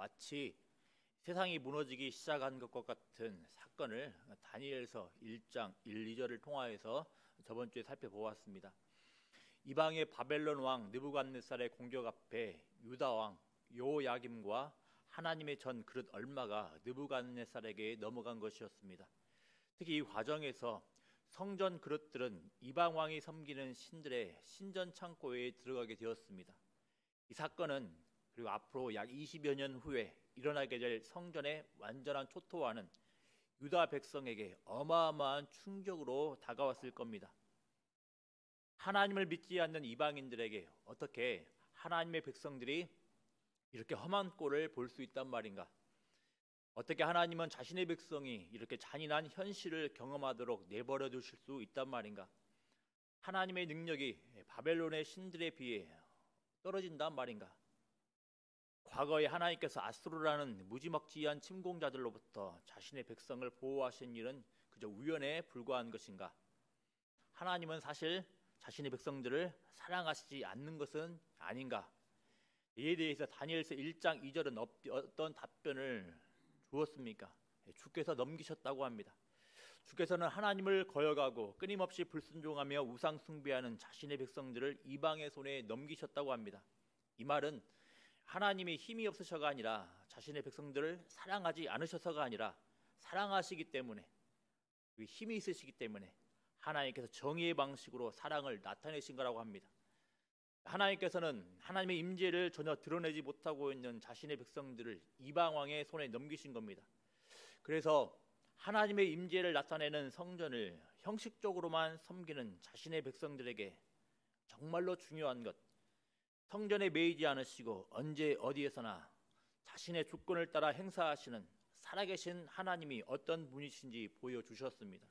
마치 세상이 무너지기 시작한 것과 같은 사건을 다니엘서 1장 1, 2절을 통하여서 저번 주에 살펴보았습니다. 이방의 바벨론 왕 느부갓네살의 공격 앞에 유다 왕 여호야김과 하나님의 전 그릇 얼마가 느부갓네살에게 넘어간 것이었습니다. 특히 이 과정에서 성전 그릇들은 이방 왕이 섬기는 신들의 신전 창고에 들어가게 되었습니다. 이 사건은 그리고 앞으로 약 20여 년 후에 일어나게 될 성전의 완전한 초토화는 유다 백성에게 어마어마한 충격으로 다가왔을 겁니다. 하나님을 믿지 않는 이방인들에게 어떻게 하나님의 백성들이 이렇게 험한 꼴을 볼 수 있단 말인가? 어떻게 하나님은 자신의 백성이 이렇게 잔인한 현실을 경험하도록 내버려 두실 수 있단 말인가? 하나님의 능력이 바벨론의 신들에 비해 떨어진단 말인가? 과거에 하나님께서 아수르라는 무지막지한 침공자들로부터 자신의 백성을 보호하신 일은 그저 우연에 불과한 것인가? 하나님은 사실 자신의 백성들을 사랑하시지 않는 것은 아닌가? 이에 대해서 다니엘서 1장 2절은 어떤 답변을 주었습니까? 주께서 넘기셨다고 합니다. 주께서는 하나님을 거역하고 끊임없이 불순종하며 우상 숭배하는 자신의 백성들을 이방의 손에 넘기셨다고 합니다. 이 말은 하나님이 힘이 없으셔가 아니라 자신의 백성들을 사랑하지 않으셔서가 아니라 사랑하시기 때문에, 힘이 있으시기 때문에 하나님께서 정의의 방식으로 사랑을 나타내신 거라고 합니다. 하나님께서는 하나님의 임재를 전혀 드러내지 못하고 있는 자신의 백성들을 이방 왕의 손에 넘기신 겁니다. 그래서 하나님의 임재를 나타내는 성전을 형식적으로만 섬기는 자신의 백성들에게 정말로 중요한 것, 성전에 매이지 않으시고 언제 어디에서나 자신의 주권을 따라 행사하시는 살아계신 하나님이 어떤 분이신지 보여주셨습니다.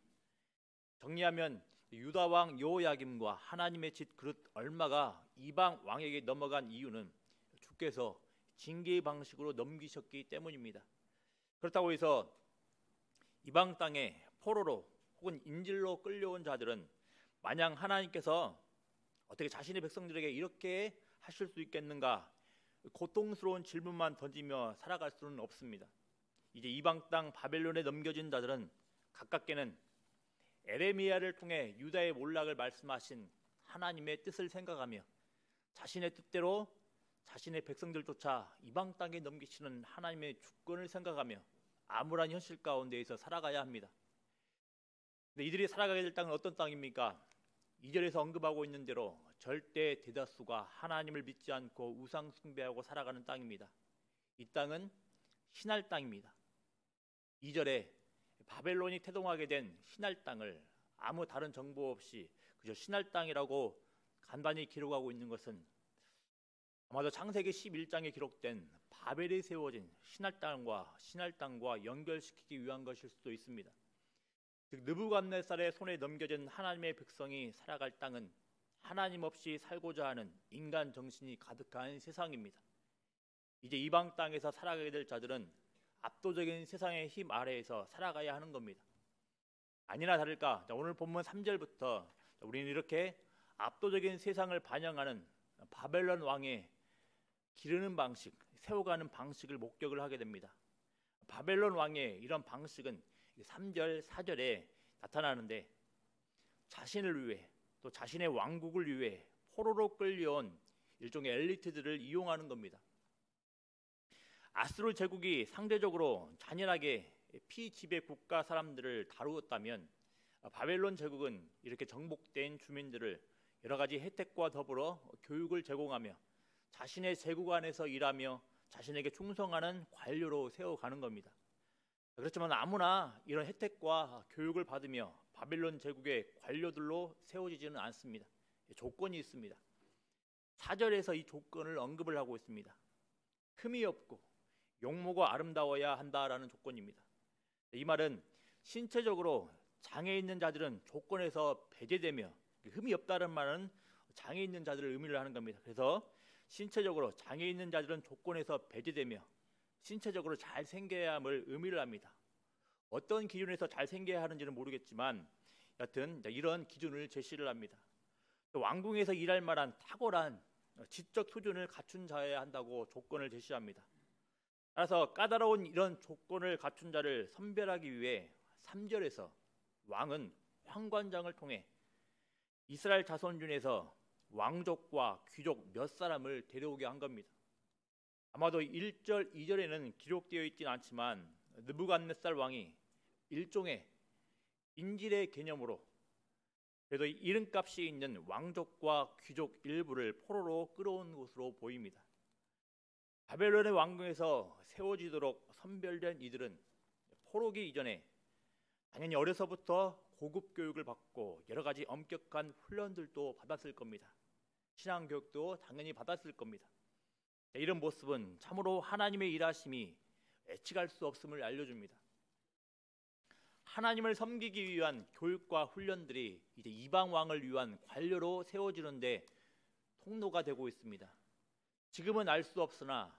정리하면 유다 왕 여호야김과 하나님의 집 그릇 얼마가 이방 왕에게 넘어간 이유는 주께서 징계의 방식으로 넘기셨기 때문입니다. 그렇다고 해서 이방 땅에 포로로 혹은 인질로 끌려온 자들은 마냥 하나님께서 어떻게 자신의 백성들에게 이렇게 하실 수 있겠는가 고통스러운 질문만 던지며 살아갈 수는 없습니다. 이제 이방 땅 바벨론에 넘겨진 자들은 가깝게는 에레미야를 통해 유다의 몰락을 말씀하신 하나님의 뜻을 생각하며 자신의 뜻대로 자신의 백성들조차 이방 땅에 넘기시는 하나님의 주권을 생각하며 암울한 현실 가운데에서 살아가야 합니다. 근데 이들이 살아가게 될 땅은 어떤 땅입니까? 2절에서 언급하고 있는 대로 절대 대다수가 하나님을 믿지 않고 우상 숭배하고 살아가는 땅입니다. 이 땅은 신할 땅입니다. 2절에 바벨론이 태동하게 된 신할 땅을 아무 다른 정보 없이 그저 신할 땅이라고 간단히 기록하고 있는 것은 아마도 창세기 11장에 기록된 바벨이 세워진 신할 땅과 연결시키기 위한 것일 수도 있습니다. 즉 느부갓네살의 손에 넘겨진 하나님의 백성이 살아갈 땅은 하나님 없이 살고자 하는 인간 정신이 가득한 세상입니다. 이제 이방 땅에서 살아가게 될 자들은 압도적인 세상의 힘 아래에서 살아가야 하는 겁니다. 아니나 다를까 오늘 본문 3절부터 우리는 이렇게 압도적인 세상을 반영하는 바벨론 왕의 기르는 방식, 세워가는 방식을 목격을 하게 됩니다. 바벨론 왕의 이런 방식은 3절, 4절에 나타나는데 자신을 위해 또 자신의 왕국을 위해 포로로 끌려온 일종의 엘리트들을 이용하는 겁니다. 아수르 제국이 상대적으로 잔인하게 피지배 국가 사람들을 다루었다면 바벨론 제국은 이렇게 정복된 주민들을 여러 가지 혜택과 더불어 교육을 제공하며 자신의 제국 안에서 일하며 자신에게 충성하는 관료로 세워가는 겁니다. 그렇지만 아무나 이런 혜택과 교육을 받으며 바벨론 제국의 관료들로 세워지지는 않습니다. 조건이 있습니다. 4절에서 이 조건을 언급을 하고 있습니다. 흠이 없고 용모가 아름다워야 한다라는 조건입니다. 이 말은 신체적으로 장애 있는 자들은 조건에서 배제되며 흠이 없다는 말은 장애 있는 자들을 의미를 하는 겁니다. 그래서 신체적으로 장애 있는 자들은 조건에서 배제되며 신체적으로 잘생겨야 함을 의미를 합니다. 어떤 기준에서 잘생겨야 하는지는 모르겠지만 여튼 이런 기준을 제시를 합니다. 또 왕궁에서 일할 만한 탁월한 지적 수준을 갖춘 자여야 한다고 조건을 제시합니다. 따라서 까다로운 이런 조건을 갖춘 자를 선별하기 위해 3절에서 왕은 황관장을 통해 이스라엘 자손 중에서 왕족과 귀족 몇 사람을 데려오게 한 겁니다. 아마도 1절, 2절에는 기록되어 있진 않지만 느부갓네살 왕이 일종의 인질의 개념으로 그래도 이름값이 있는 왕족과 귀족 일부를 포로로 끌어온 것으로 보입니다. 바벨론의 왕궁에서 세워지도록 선별된 이들은 포로기 이전에 당연히 어려서부터 고급 교육을 받고 여러 가지 엄격한 훈련들도 받았을 겁니다. 신앙 교육도 당연히 받았을 겁니다. 이런 모습은 참으로 하나님의 일하심이 예측할 수 없음을 알려줍니다. 하나님을 섬기기 위한 교육과 훈련들이 이제 이방 왕을 위한 관료로 세워지는데 통로가 되고 있습니다. 지금은 알 수 없으나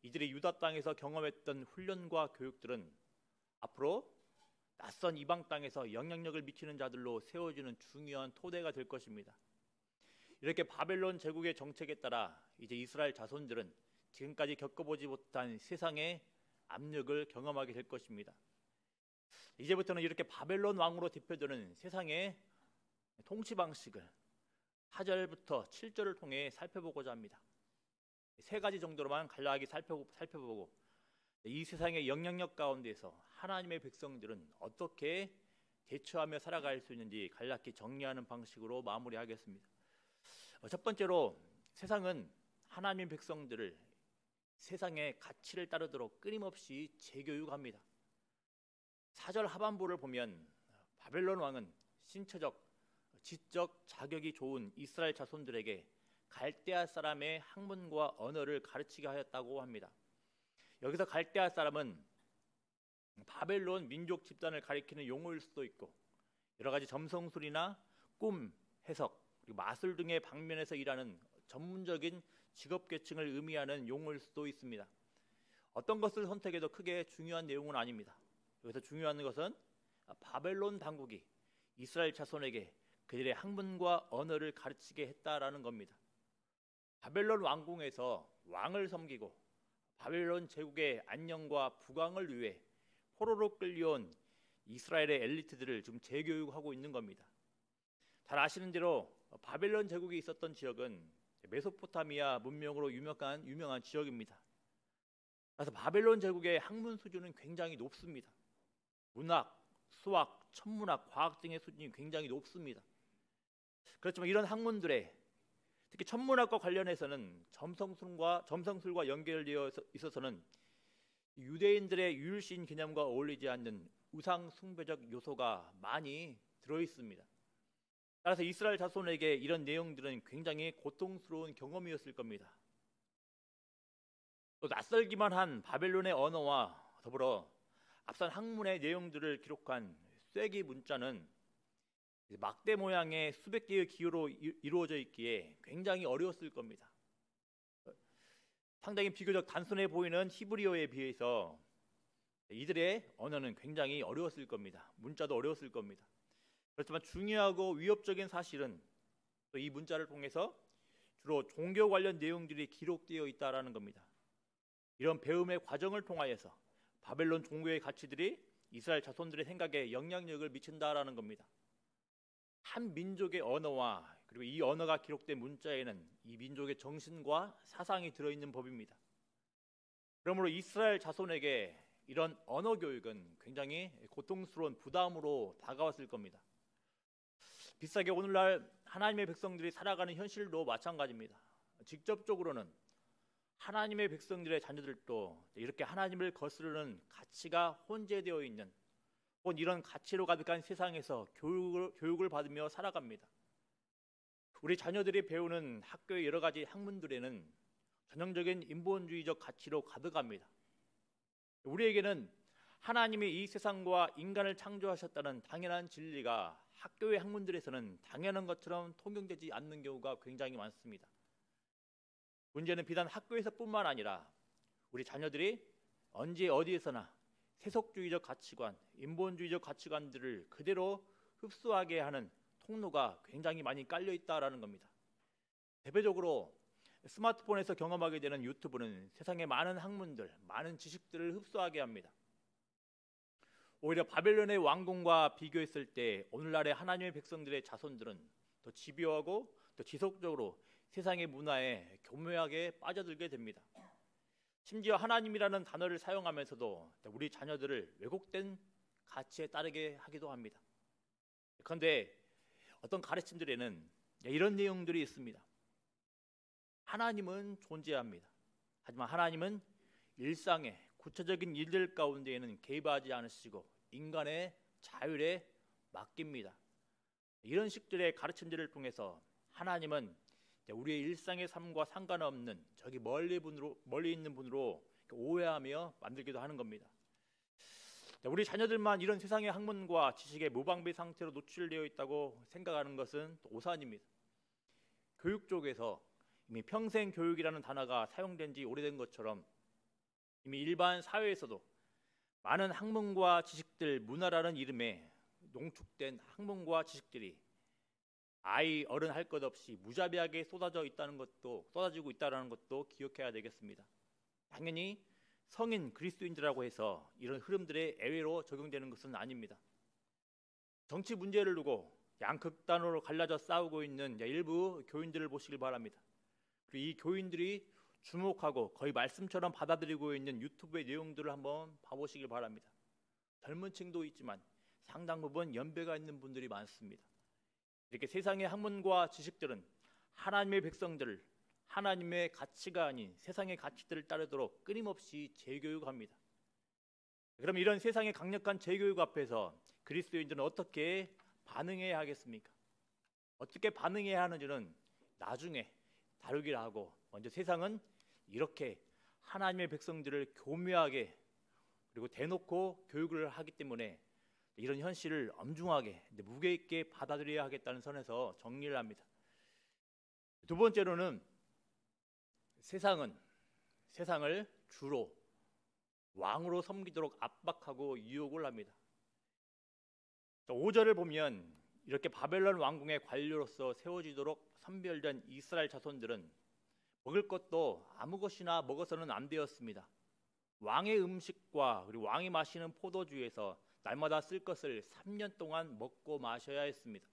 이들이 유다 땅에서 경험했던 훈련과 교육들은 앞으로 낯선 이방 땅에서 영향력을 미치는 자들로 세워지는 중요한 토대가 될 것입니다. 이렇게 바벨론 제국의 정책에 따라 이제 이스라엘 자손들은 지금까지 겪어보지 못한 세상의 압력을 경험하게 될 것입니다. 이제부터는 이렇게 바벨론 왕으로 대표되는 세상의 통치 방식을 4절부터 7절을 통해 살펴보고자 합니다. 세 가지 정도로만 간략하게 살펴보고 이 세상의 영향력 가운데서 하나님의 백성들은 어떻게 대처하며 살아갈 수 있는지 간략히 정리하는 방식으로 마무리하겠습니다. 첫 번째로 세상은 하나님의 백성들을 세상의 가치를 따르도록 끊임없이 재교육합니다. 4절 하반부를 보면 바벨론 왕은 신체적, 지적 자격이 좋은 이스라엘 자손들에게 갈대아 사람의 학문과 언어를 가르치게 하였다고 합니다. 여기서 갈대아 사람은 바벨론 민족 집단을 가리키는 용어일 수도 있고 여러 가지 점성술이나 꿈, 해석, 그리고 마술 등의 방면에서 일하는 전문적인 직업계층을 의미하는 용어일 수도 있습니다. 어떤 것을 선택해도 크게 중요한 내용은 아닙니다. 여기서 중요한 것은 바벨론 당국이 이스라엘 자손에게 그들의 학문과 언어를 가르치게 했다라는 겁니다. 바벨론 왕궁에서 왕을 섬기고 바벨론 제국의 안녕과 부강을 위해 포로로 끌려온 이스라엘의 엘리트들을 지금 재교육하고 있는 겁니다. 잘 아시는 대로 바벨론 제국이 있었던 지역은 메소포타미아 문명으로 유명한 지역입니다. 그래서 바벨론 제국의 학문 수준은 굉장히 높습니다. 문학, 수학, 천문학, 과학 등의 수준이 굉장히 높습니다. 그렇지만 이런 학문들에 특히 천문학과 관련해서는 점성술과 연결되어 있어서는 유대인들의 유일신 개념과 어울리지 않는 우상 숭배적 요소가 많이 들어 있습니다. 따라서 이스라엘 자손에게 이런 내용들은 굉장히 고통스러운 경험이었을 겁니다. 또 낯설기만 한 바벨론의 언어와 더불어 앞선 학문의 내용들을 기록한 쐐기 문자는 막대 모양의 수백 개의 기호로 이루어져 있기에 굉장히 어려웠을 겁니다. 상당히 비교적 단순해 보이는 히브리어에 비해서 이들의 언어는 굉장히 어려웠을 겁니다. 문자도 어려웠을 겁니다. 그렇지만 중요하고 위협적인 사실은 또 이 문자를 통해서 주로 종교 관련 내용들이 기록되어 있다라는 겁니다. 이런 배움의 과정을 통하여서 바벨론 종교의 가치들이 이스라엘 자손들의 생각에 영향력을 미친다라는 겁니다. 한 민족의 언어와 그리고 이 언어가 기록된 문자에는 이 민족의 정신과 사상이 들어있는 법입니다. 그러므로 이스라엘 자손에게 이런 언어 교육은 굉장히 고통스러운 부담으로 다가왔을 겁니다. 비슷하게 오늘날 하나님의 백성들이 살아가는 현실도 마찬가지입니다. 직접적으로는 하나님의 백성들의 자녀들도 이렇게 하나님을 거스르는 가치가 혼재되어 있는 혹은 이런 가치로 가득한 세상에서 교육을 받으며 살아갑니다. 우리 자녀들이 배우는 학교의 여러 가지 학문들에는 전형적인 인본주의적 가치로 가득합니다. 우리에게는 하나님이 이 세상과 인간을 창조하셨다는 당연한 진리가 학교의 학문들에서는 당연한 것처럼 통용되지 않는 경우가 굉장히 많습니다. 문제는 비단 학교에서뿐만 아니라 우리 자녀들이 언제 어디에서나 세속주의적 가치관, 인본주의적 가치관들을 그대로 흡수하게 하는 통로가 굉장히 많이 깔려 있다라는 겁니다. 대표적으로 스마트폰에서 경험하게 되는 유튜브는 세상의 많은 학문들, 많은 지식들을 흡수하게 합니다. 오히려 바벨론의 왕궁과 비교했을 때 오늘날의 하나님의 백성들의 자손들은 더 집요하고 더 지속적으로 세상의 문화에 교묘하게 빠져들게 됩니다. 심지어 하나님이라는 단어를 사용하면서도 우리 자녀들을 왜곡된 가치에 따르게 하기도 합니다. 그런데 어떤 가르침들에는 이런 내용들이 있습니다. 하나님은 존재합니다. 하지만 하나님은 일상의 구체적인 일들 가운데에는 개입하지 않으시고 인간의 자율에 맡깁니다. 이런 식들의 가르침들을 통해서 하나님은 우리의 일상의 삶과 상관없는 저기 멀리 있는 분으로 오해하며 만들기도 하는 겁니다. 우리 자녀들만 이런 세상의 학문과 지식의 무방비 상태로 노출되어 있다고 생각하는 것은 오산입니다. 교육 쪽에서 이미 평생 교육이라는 단어가 사용된 지 오래된 것처럼 이미 일반 사회에서도 많은 학문과 지식들, 문화라는 이름에 농축된 학문과 지식들이 아이 어른 할 것 없이 무자비하게 쏟아지고 있다는 것도 기억해야 되겠습니다. 당연히 성인 그리스도인들이라고 해서 이런 흐름들의 예외로 적용되는 것은 아닙니다. 정치 문제를 두고 양극단으로 갈라져 싸우고 있는 일부 교인들을 보시길 바랍니다. 그리고 이 교인들이 주목하고 거의 말씀처럼 받아들이고 있는 유튜브의 내용들을 한번 봐보시길 바랍니다. 젊은 층도 있지만 상당 부분 연배가 있는 분들이 많습니다. 이렇게 세상의 학문과 지식들은 하나님의 백성들을 하나님의 가치가 아닌 세상의 가치들을 따르도록 끊임없이 재교육합니다. 그럼 이런 세상의 강력한 재교육 앞에서 그리스도인들은 어떻게 반응해야 하겠습니까? 어떻게 반응해야 하는지는 나중에 다루기로 하고, 먼저 세상은 이렇게 하나님의 백성들을 교묘하게 그리고 대놓고 교육을 하기 때문에 이런 현실을 엄중하게 무게 있게 받아들여야 하겠다는 선에서 정리를 합니다. 두 번째로는 세상을 주로 왕으로 섬기도록 압박하고 유혹을 합니다. 5절을 보면 이렇게 바벨론 왕궁의 관료로서 세워지도록 선별된 이스라엘 자손들은 먹을 것도 아무 것이나 먹어서는 안 되었습니다. 왕의 음식과 그리고 왕이 마시는 포도주에서 날마다 쓸 것을 3년 동안 먹고 마셔야 했습니다.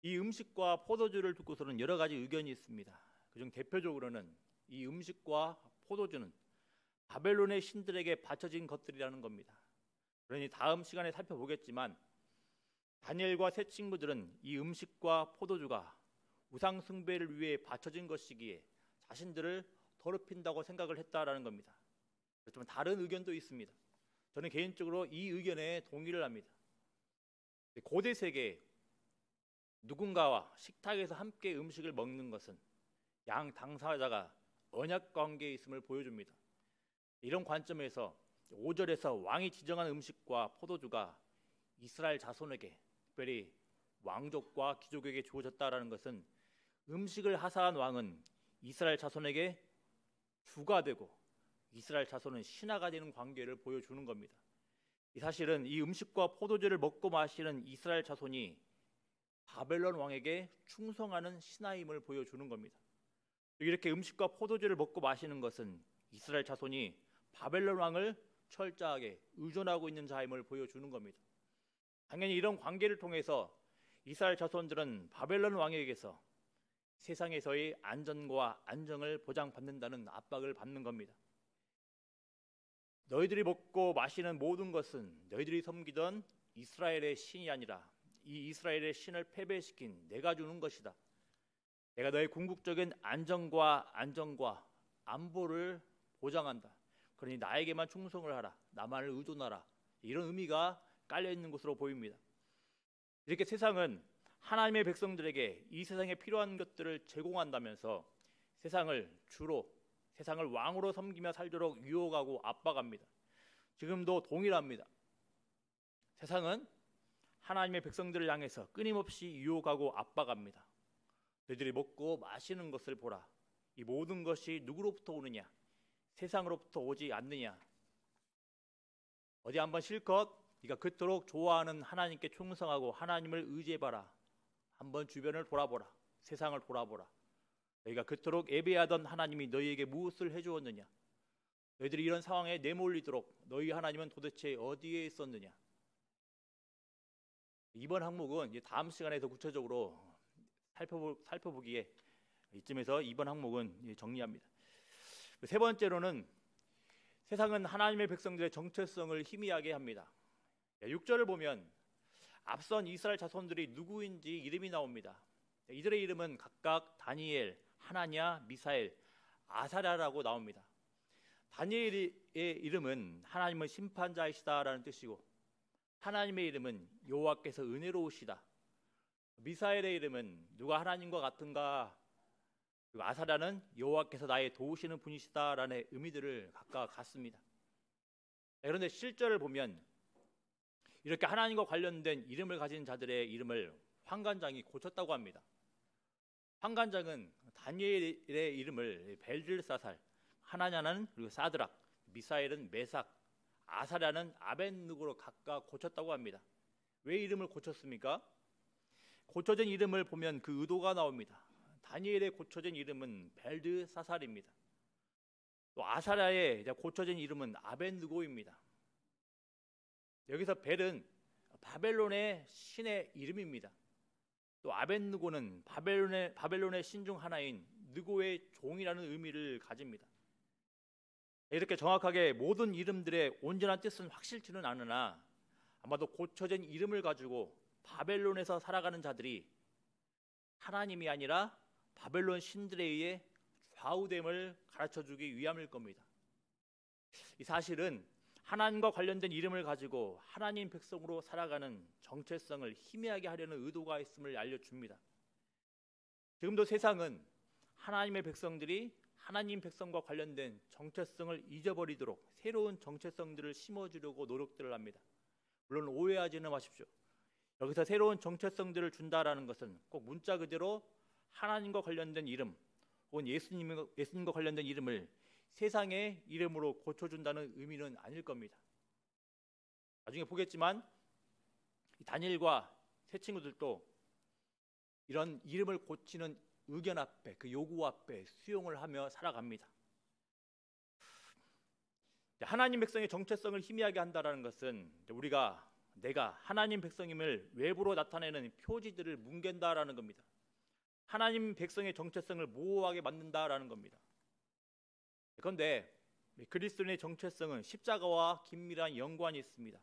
이 음식과 포도주를 두고서는 여러 가지 의견이 있습니다. 그중 대표적으로는 이 음식과 포도주는 바벨론의 신들에게 바쳐진 것들이라는 겁니다. 그러니 다음 시간에 살펴보겠지만 다니엘과 세 친구들은 이 음식과 포도주가 우상 숭배를 위해 바쳐진 것이기에 자신들을 더럽힌다고 생각을 했다라는 겁니다. 그렇지만 다른 의견도 있습니다. 저는 개인적으로 이 의견에 동의를 합니다. 고대 세계 누군가와 식탁에서 함께 음식을 먹는 것은 양 당사자가 언약 관계에 있음을 보여줍니다. 이런 관점에서 5절에서 왕이 지정한 음식과 포도주가 이스라엘 자손에게, 특별히 왕족과 귀족에게 주어졌다라는 것은 음식을 하사한 왕은 이스라엘 자손에게 주가 되고 이스라엘 자손은 신하가 되는 관계를 보여주는 겁니다. 이 사실은 이 음식과 포도주를 먹고 마시는 이스라엘 자손이 바벨론 왕에게 충성하는 신하임을 보여주는 겁니다. 이렇게 음식과 포도주를 먹고 마시는 것은 이스라엘 자손이 바벨론 왕을 철저하게 의존하고 있는 자임을 보여주는 겁니다. 당연히 이런 관계를 통해서 이스라엘 자손들은 바벨론 왕에게서 세상에서의 안전과 안정을 보장받는다는 압박을 받는 겁니다. 너희들이 먹고 마시는 모든 것은 너희들이 섬기던 이스라엘의 신이 아니라 이 이스라엘의 신을 패배시킨 내가 주는 것이다. 내가 너의 궁극적인 안정과 안보를 보장한다. 그러니 나에게만 충성을 하라. 나만을 의존하라. 이런 의미가 깔려있는 것으로 보입니다. 이렇게 세상은 하나님의 백성들에게 이 세상에 필요한 것들을 제공한다면서 세상을 왕으로 섬기며 살도록 유혹하고 압박합니다. 지금도 동일합니다. 세상은 하나님의 백성들을 향해서 끊임없이 유혹하고 압박합니다. 너희들이 먹고 마시는 것을 보라. 이 모든 것이 누구로부터 오느냐? 세상으로부터 오지 않느냐? 어디 한번 실컷 네가 그토록 좋아하는 하나님께 충성하고 하나님을 의지해봐라. 한번 주변을 돌아보라. 세상을 돌아보라. 너희가 그토록 예배하던 하나님이 너희에게 무엇을 해주었느냐? 너희들이 이런 상황에 내몰리도록 너희 하나님은 도대체 어디에 있었느냐? 이번 항목은 이제 다음 시간에 더 구체적으로 살펴보기에 이쯤에서 이번 항목은 정리합니다. 세 번째로는 세상은 하나님의 백성들의 정체성을 희미하게 합니다. 6절을 보면 앞선 이스라엘 자손들이 누구인지 이름이 나옵니다. 이들의 이름은 각각 다니엘, 하나냐, 미사엘, 아사랴라고 나옵니다. 다니엘의 이름은 하나님은 심판자이시다라는 뜻이고, 하나님의 이름은 여호와께서 은혜로우시다. 미사엘의 이름은 누가 하나님과 같은가, 그리고 아사랴는 여호와께서 나의 도우시는 분이시다라는 의미들을 각각 갖습니다. 그런데 실제를 보면 이렇게 하나님과 관련된 이름을 가진 자들의 이름을 환관장이 고쳤다고 합니다. 환관장은 다니엘의 이름을 벨들사살, 하나냐는 그리고 사드락, 미사엘은 메삭, 아사랴는 아벳느고로 각각 고쳤다고 합니다. 왜 이름을 고쳤습니까? 고쳐진 이름을 보면 그 의도가 나옵니다. 다니엘의 고쳐진 이름은 벨드사살입니다. 또 아사랴의 고쳐진 이름은 아벳느고입니다. 여기서 벨은 바벨론의 신의 이름입니다. 또 아벳느고는 바벨론의 신 중 하나인 느고의 종이라는 의미를 가집니다. 이렇게 정확하게 모든 이름들의 온전한 뜻은 확실치는 않으나 아마도 고쳐진 이름을 가지고 바벨론에서 살아가는 자들이 하나님이 아니라 바벨론 신들에 의해 좌우됨을 가르쳐주기 위함일 겁니다. 이 사실은 하나님과 관련된 이름을 가지고 하나님 백성으로 살아가는 정체성을 희미하게 하려는 의도가 있음을 알려줍니다. 지금도 세상은 하나님의 백성들이 하나님 백성과 관련된 정체성을 잊어버리도록 새로운 정체성들을 심어주려고 노력들을 합니다. 물론 오해하지는 마십시오. 여기서 새로운 정체성들을 준다라는 것은 꼭 문자 그대로 하나님과 관련된 이름 혹은 예수님과 관련된 이름을 세상의 이름으로 고쳐준다는 의미는 아닐 겁니다. 나중에 보겠지만 다니엘과 새 친구들도 이런 이름을 고치는 의견 앞에, 그 요구 앞에 수용을 하며 살아갑니다. 하나님 백성의 정체성을 희미하게 한다는 것은 내가 하나님 백성임을 외부로 나타내는 표지들을 뭉갠다라는 겁니다. 하나님 백성의 정체성을 모호하게 만든다라는 겁니다. 그런데 그리스도인의 정체성은 십자가와 긴밀한 연관이 있습니다.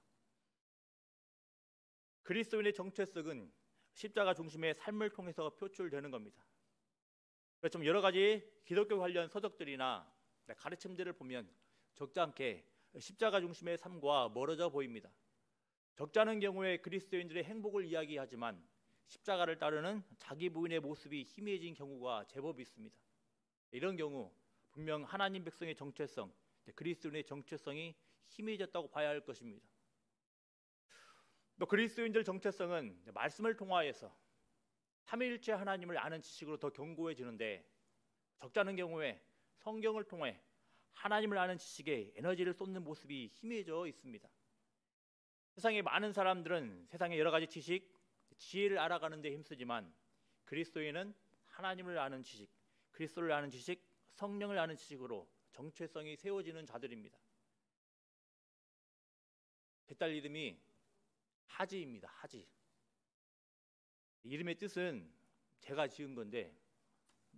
그리스도인의 정체성은 십자가 중심의 삶을 통해서 표출되는 겁니다. 그래서 좀 여러 가지 기독교 관련 서적들이나 가르침들을 보면 적지 않게 십자가 중심의 삶과 멀어져 보입니다. 적지 않은 경우에 그리스도인들의 행복을 이야기하지만 십자가를 따르는 자기 부인의 모습이 희미해진 경우가 제법 있습니다. 이런 경우 분명 하나님 백성의 정체성, 그리스도인의 정체성이 희미해졌다고 봐야 할 것입니다. 또 그리스도인들 정체성은 말씀을 통하여서 삼위일체 하나님을 아는 지식으로 더 견고해지는데, 적지 않은 경우에 성경을 통해 하나님을 아는 지식에 에너지를 쏟는 모습이 희미해져 있습니다. 세상의 많은 사람들은 세상의 여러 가지 지식, 지혜를 알아가는 데 힘쓰지만 그리스도인은 하나님을 아는 지식, 그리스도를 아는 지식, 성령을 아는 지식으로 정체성이 세워지는 자들입니다. 제 딸 이름이 하지입니다. 하지. 이름의 뜻은 제가 지은 건데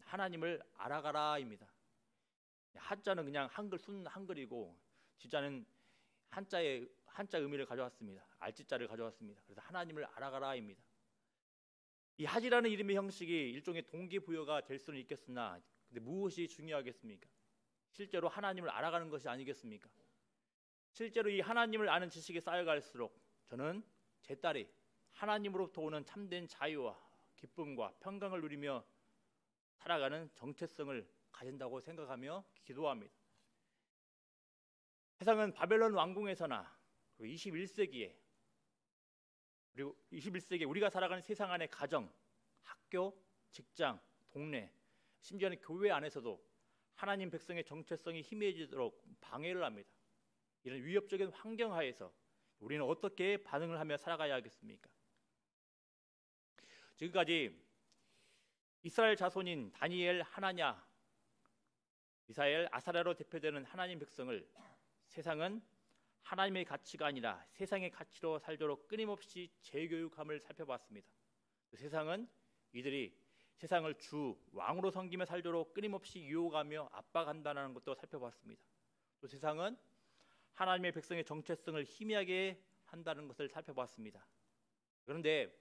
하나님을 알아가라입니다. 하자는 그냥 순 한글이고 지자는 한자 의미를 가져왔습니다. 알지자를 가져왔습니다. 그래서 하나님을 알아가라입니다. 이 하지라는 이름의 형식이 일종의 동기부여가 될 수는 있겠으나 근데 무엇이 중요하겠습니까? 실제로 하나님을 알아가는 것이 아니겠습니까? 실제로 이 하나님을 아는 지식이 쌓여갈수록 저는 제 딸이 하나님으로부터 오는 참된 자유와 기쁨과 평강을 누리며 살아가는 정체성을 가진다고 생각하며 기도합니다. 세상은 바벨론 왕궁에서나 21세기에 그리고 21세기에 우리가 살아가는 세상 안의 가정, 학교, 직장, 동네, 심지어는 교회 안에서도 하나님 백성의 정체성이 희미해지도록 방해를 합니다. 이런 위협적인 환경 하에서 우리는 어떻게 반응을 하며 살아가야 하겠습니까? 지금까지 이스라엘 자손인 다니엘, 하나냐, 미사엘, 아사랴로 대표되는 하나님 백성을 세상은 하나님의 가치가 아니라 세상의 가치로 살도록 끊임없이 재교육함을 살펴봤습니다. 세상은 이들이 세상을 주 왕으로 섬기며 살도록 끊임없이 유혹하며 압박한다는 것도 살펴봤습니다. 또 세상은 하나님의 백성의 정체성을 희미하게 한다는 것을 살펴봤습니다. 그런데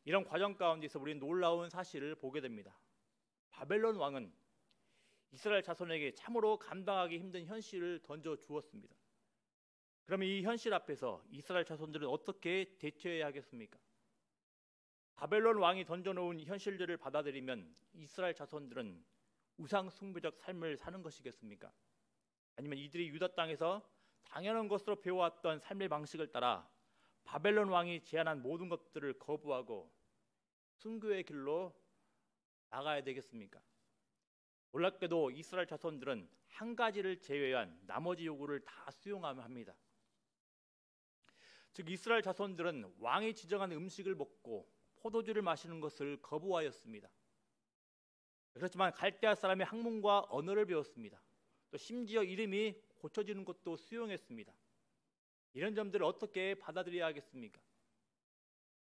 이런 과정 가운데서 우리는 놀라운 사실을 보게 됩니다. 바벨론 왕은 이스라엘 자손에게 참으로 감당하기 힘든 현실을 던져 주었습니다. 그러면 이 현실 앞에서 이스라엘 자손들은 어떻게 대처해야 하겠습니까? 바벨론 왕이 던져놓은 현실들을 받아들이면 이스라엘 자손들은 우상 숭배적 삶을 사는 것이겠습니까? 아니면 이들이 유다 땅에서 당연한 것으로 배워왔던 삶의 방식을 따라 바벨론 왕이 제안한 모든 것들을 거부하고 순교의 길로 나가야 되겠습니까? 놀랍게도 이스라엘 자손들은 한 가지를 제외한 나머지 요구를 다 수용하며 합니다. 즉 이스라엘 자손들은 왕이 지정한 음식을 먹고 포도주를 마시는 것을 거부하였습니다. 그렇지만 갈대아 사람의 학문과 언어를 배웠습니다. 또 심지어 이름이 고쳐지는 것도 수용했습니다. 이런 점들을 어떻게 받아들여야 하겠습니까?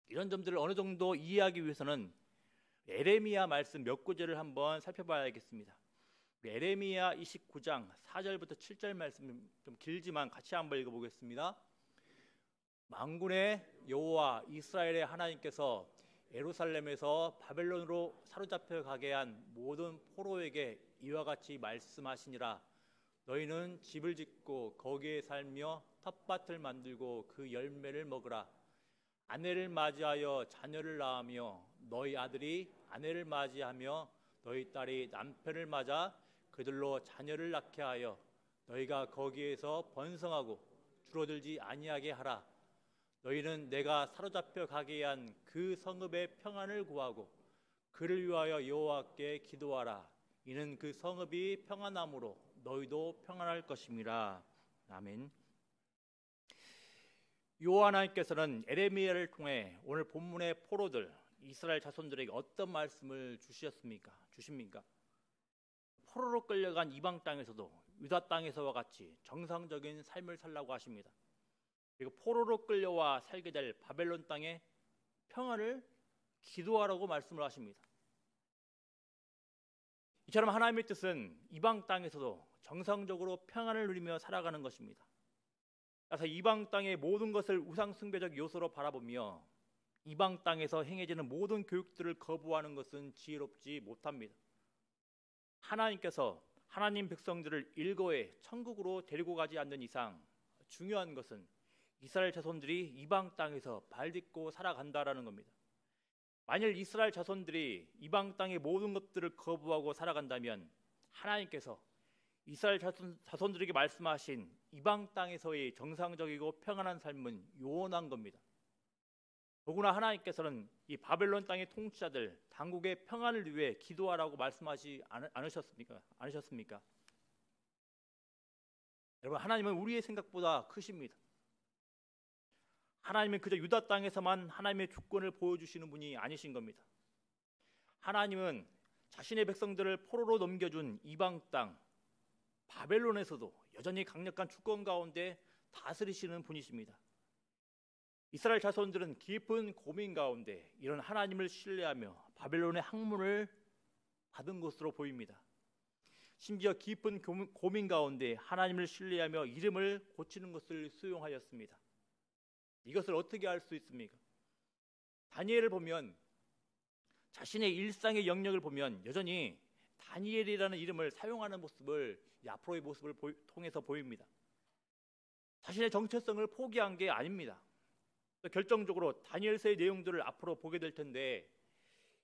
이런 점들을 어느 정도 이해하기 위해서는 에레미야 말씀 몇 구절을 한번 살펴봐야겠습니다. 에레미야 29장 4절부터 7절 말씀 좀 길지만 같이 한번 읽어보겠습니다. 만군의 여호와 이스라엘의 하나님께서 예루살렘에서 바벨론으로 사로잡혀 가게 한 모든 포로에게 이와 같이 말씀하시니라. 너희는 집을 짓고 거기에 살며 텃밭을 만들고 그 열매를 먹으라. 아내를 맞이하여 자녀를 낳으며 너희 아들이 아내를 맞이하며 너희 딸이 남편을 맞아 그들로 자녀를 낳게 하여 너희가 거기에서 번성하고 줄어들지 아니하게 하라. 너희는 내가 사로잡혀 가게 한 그 성읍의 평안을 구하고 그를 위하여 여호와께 기도하라. 이는 그 성읍이 평안함으로 너희도 평안할 것임이라. 아멘. 여호와 하나님께서는 에레미야를 통해 오늘 본문의 포로들 이스라엘 자손들에게 어떤 말씀을 주십니까? 포로로 끌려간 이방 땅에서도 유다 땅에서와 같이 정상적인 삶을 살라고 하십니다. 그리고 포로로 끌려와 살게 될 바벨론 땅의 평안을 기도하라고 말씀을 하십니다. 이처럼 하나님의 뜻은 이방 땅에서도 정상적으로 평안을 누리며 살아가는 것입니다. 따라서 이방 땅의 모든 것을 우상 숭배적 요소로 바라보며 이방 땅에서 행해지는 모든 교육들을 거부하는 것은 지혜롭지 못합니다. 하나님께서 하나님 백성들을 일거에 천국으로 데리고 가지 않는 이상 중요한 것은 이스라엘 자손들이 이방 땅에서 발딛고 살아간다라는 겁니다. 만일 이스라엘 자손들이 이방 땅의 모든 것들을 거부하고 살아간다면 하나님께서 이스라엘 자손들에게 말씀하신 이방 땅에서의 정상적이고 평안한 삶은 요원한 겁니다. 더구나 하나님께서는 이 바벨론 땅의 통치자들 당국의 평안을 위해 기도하라고 말씀하지 않으셨습니까? 여러분, 하나님은 우리의 생각보다 크십니다. 하나님은 그저 유다 땅에서만 하나님의 주권을 보여주시는 분이 아니신 겁니다. 하나님은 자신의 백성들을 포로로 넘겨준 이방 땅 바벨론에서도 여전히 강력한 주권 가운데 다스리시는 분이십니다. 이스라엘 자손들은 깊은 고민 가운데 이런 하나님을 신뢰하며 바벨론의 학문을 받은 것으로 보입니다. 심지어 깊은 고민 가운데 하나님을 신뢰하며 이름을 고치는 것을 수용하였습니다. 이것을 어떻게 알 수 있습니까? 다니엘을 보면 자신의 일상의 영역을 보면 여전히 다니엘이라는 이름을 사용하는 모습을 앞으로의 모습을 통해서 보입니다. 자신의 정체성을 포기한 게 아닙니다. 결정적으로 다니엘서의 내용들을 앞으로 보게 될 텐데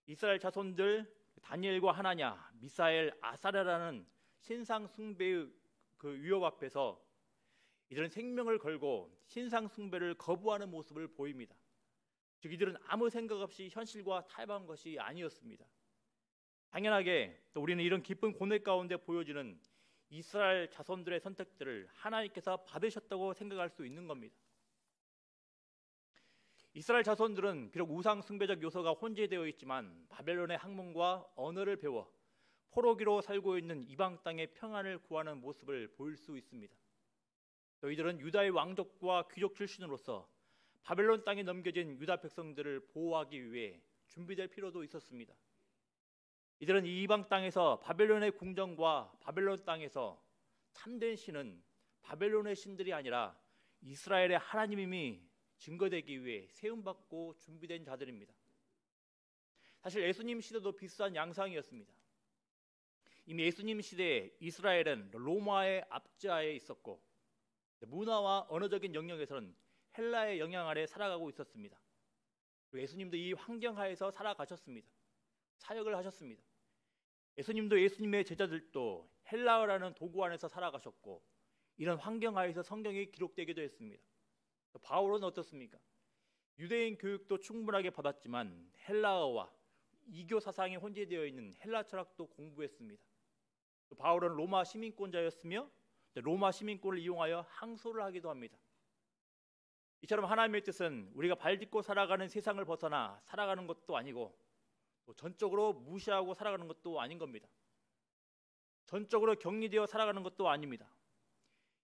이스라엘 자손들 다니엘과 하나냐, 미사엘, 아사랴라는 신상 숭배의 그 위협 앞에서 이들은 생명을 걸고 신상 숭배를 거부하는 모습을 보입니다. 즉 이들은 아무 생각 없이 현실과 타협한 것이 아니었습니다. 당연하게 또 우리는 이런 깊은 고뇌 가운데 보여지는 이스라엘 자손들의 선택들을 하나님께서 받으셨다고 생각할 수 있는 겁니다. 이스라엘 자손들은 비록 우상 숭배적 요소가 혼재되어 있지만 바벨론의 학문과 언어를 배워 포로기로 살고 있는 이방 땅의 평안을 구하는 모습을 보일 수 있습니다. 또 이들은 유다의 왕족과 귀족 출신으로서 바벨론 땅에 넘겨진 유다 백성들을 보호하기 위해 준비될 필요도 있었습니다. 이들은 이 이방 땅에서 바벨론의 궁정과 바벨론 땅에서 참된 신은 바벨론의 신들이 아니라 이스라엘의 하나님임이 증거되기 위해 세움받고 준비된 자들입니다. 사실 예수님 시대도 비슷한 양상이었습니다. 이미 예수님 시대에 이스라엘은 로마의 압제하에 있었고 문화와 언어적인 영역에서는 헬라의 영향 아래 살아가고 있었습니다. 예수님도 이 환경 하에서 살아가셨습니다. 사역을 하셨습니다. 예수님도 예수님의 제자들도 헬라어라는 도구 안에서 살아가셨고 이런 환경 하에서 성경이 기록되기도 했습니다. 바울은 어떻습니까? 유대인 교육도 충분하게 받았지만 헬라어와 이교 사상이 혼재되어 있는 헬라 철학도 공부했습니다. 바울은 로마 시민권자였으며 로마 시민권을 이용하여 항소를 하기도 합니다. 이처럼 하나님의 뜻은 우리가 발딛고 살아가는 세상을 벗어나 살아가는 것도 아니고 또 전적으로 무시하고 살아가는 것도 아닌 겁니다. 전적으로 격리되어 살아가는 것도 아닙니다.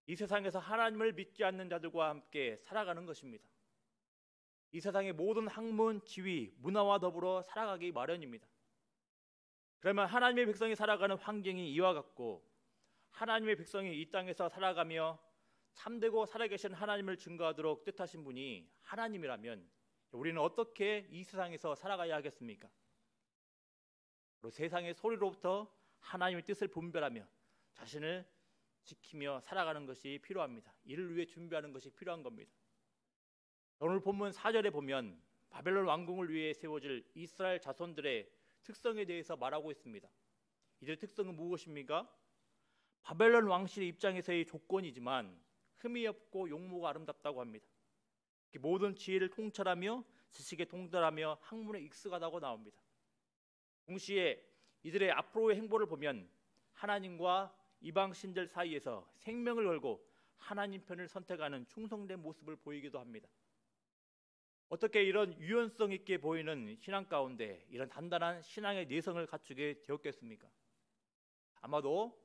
이 세상에서 하나님을 믿지 않는 자들과 함께 살아가는 것입니다. 이 세상의 모든 학문, 지위, 문화와 더불어 살아가기 마련입니다. 그러면 하나님의 백성이 살아가는 환경이 이와 같고 하나님의 백성이 이 땅에서 살아가며 참되고 살아계신 하나님을 증거하도록 뜻하신 분이 하나님이라면 우리는 어떻게 이 세상에서 살아가야 하겠습니까? 세상의 소리로부터 하나님의 뜻을 분별하며 자신을 지키며 살아가는 것이 필요합니다. 이를 위해 준비하는 것이 필요한 겁니다. 오늘 본문 4절에 보면 바벨론 왕궁을 위해 세워질 이스라엘 자손들의 특성에 대해서 말하고 있습니다. 이들의 특성은 무엇입니까? 바벨론 왕실의 입장에서의 조건이지만 흠이 없고 용모가 아름답다고 합니다. 모든 지혜를 통찰하며 지식에 통달하며 학문에 익숙하다고 나옵니다. 동시에 이들의 앞으로의 행보를 보면 하나님과 이방 신들 사이에서 생명을 걸고 하나님 편을 선택하는 충성된 모습을 보이기도 합니다. 어떻게 이런 유연성 있게 보이는 신앙 가운데 이런 단단한 신앙의 내성을 갖추게 되었겠습니까? 아마도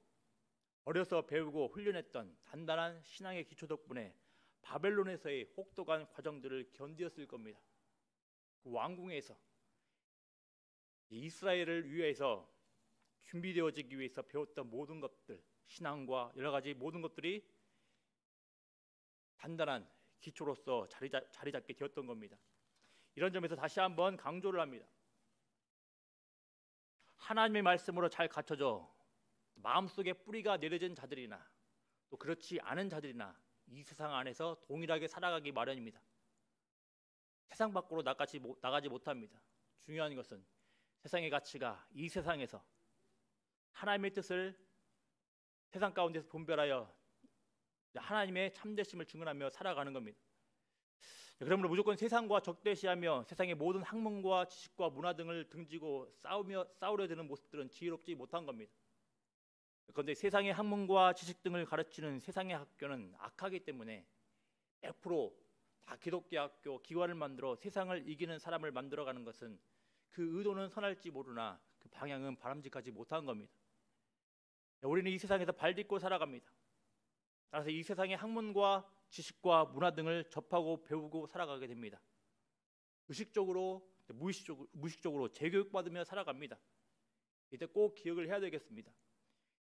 어려서 배우고 훈련했던 단단한 신앙의 기초 덕분에 바벨론에서의 혹독한 과정들을 견디었을 겁니다. 그 왕궁에서 이스라엘을 위해서 준비되어지기 위해서 배웠던 모든 것들, 신앙과 여러 가지 모든 것들이 단단한 기초로서 자리 잡게 되었던 겁니다. 이런 점에서 다시 한번 강조를 합니다. 하나님의 말씀으로 잘 갖춰져 마음속에 뿌리가 내려진 자들이나 또 그렇지 않은 자들이나 이 세상 안에서 동일하게 살아가기 마련입니다. 세상 밖으로 나가지 못합니다. 중요한 것은 세상의 가치가 이 세상에서 하나님의 뜻을 세상 가운데서 분별하여 하나님의 참되심을 증언하며 살아가는 겁니다. 그러므로 무조건 세상과 적대시하며 세상의 모든 학문과 지식과 문화 등을 등지고 싸우려 드는 모습들은 지혜롭지 못한 겁니다. 그런데 세상의 학문과 지식 등을 가르치는 세상의 학교는 악하기 때문에 100%다 기독교 학교 기관을 만들어 세상을 이기는 사람을 만들어가는 것은 그 의도는 선할지 모르나 그 방향은 바람직하지 못한 겁니다. 우리는 이 세상에서 발딛고 살아갑니다. 따라서 이 세상의 학문과 지식과 문화 등을 접하고 배우고 살아가게 됩니다. 의식적으로 무의식적으로 재교육받으며 살아갑니다. 이때 꼭 기억을 해야 되겠습니다.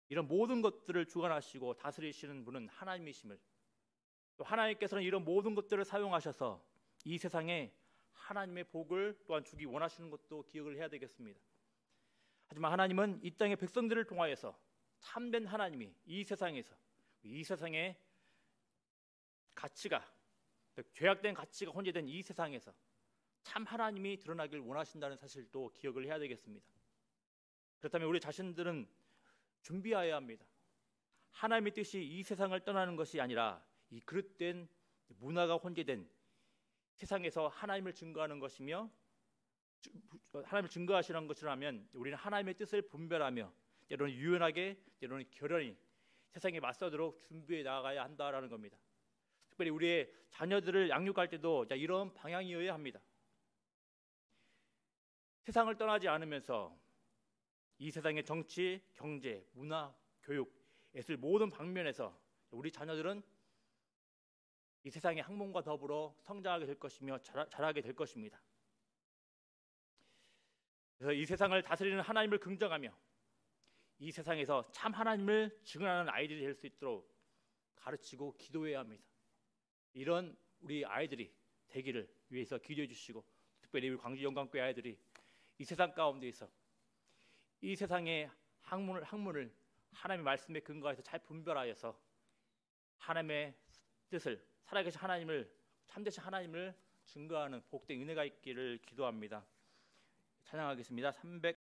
이런 모든 것들을 주관하시고 다스리시는 분은 하나님이심을, 또 하나님께서는 이런 모든 것들을 사용하셔서 이 세상에 하나님의 복을 또한 주기 원하시는 것도 기억을 해야 되겠습니다. 하지만 하나님은 이 땅의 백성들을 통하여서 참된 하나님이 이 세상에서 이 세상의 가치가 죄악된 가치가 혼재된 이 세상에서 참 하나님이 드러나길 원하신다는 사실도 기억을 해야 되겠습니다. 그렇다면 우리 자신들은 준비해야 합니다. 하나님의 뜻이 이 세상을 떠나는 것이 아니라 이 그릇된 문화가 혼재된 세상에서 하나님을 증거하는 것이며 하나님을 증거하시는 것이라면 우리는 하나님의 뜻을 분별하며 때로는 유연하게 때로는 결연히 세상에 맞서도록 준비해 나가야 한다라는 겁니다. 특별히 우리의 자녀들을 양육할 때도 이런 방향이어야 합니다. 세상을 떠나지 않으면서 이 세상의 정치, 경제, 문화, 교육, 예술 모든 방면에서 우리 자녀들은 이 세상의 학문과 더불어 성장하게 될 것이며 자라게 될 것입니다. 그래서 이 세상을 다스리는 하나님을 긍정하며 이 세상에서 참 하나님을 증언하는 아이들이 될 수 있도록 가르치고 기도해야 합니다. 이런 우리 아이들이 되기를 위해서 기도해 주시고, 특별히 우리 광주 영광교회 아이들이 이 세상 가운데에서 이 세상의 학문을 하나님의 말씀에 근거해서 잘 분별하여서 하나님의 뜻을, 살아계신 하나님을, 참되신 하나님을 증거하는 복된 은혜가 있기를 기도합니다. 찬양하겠습니다.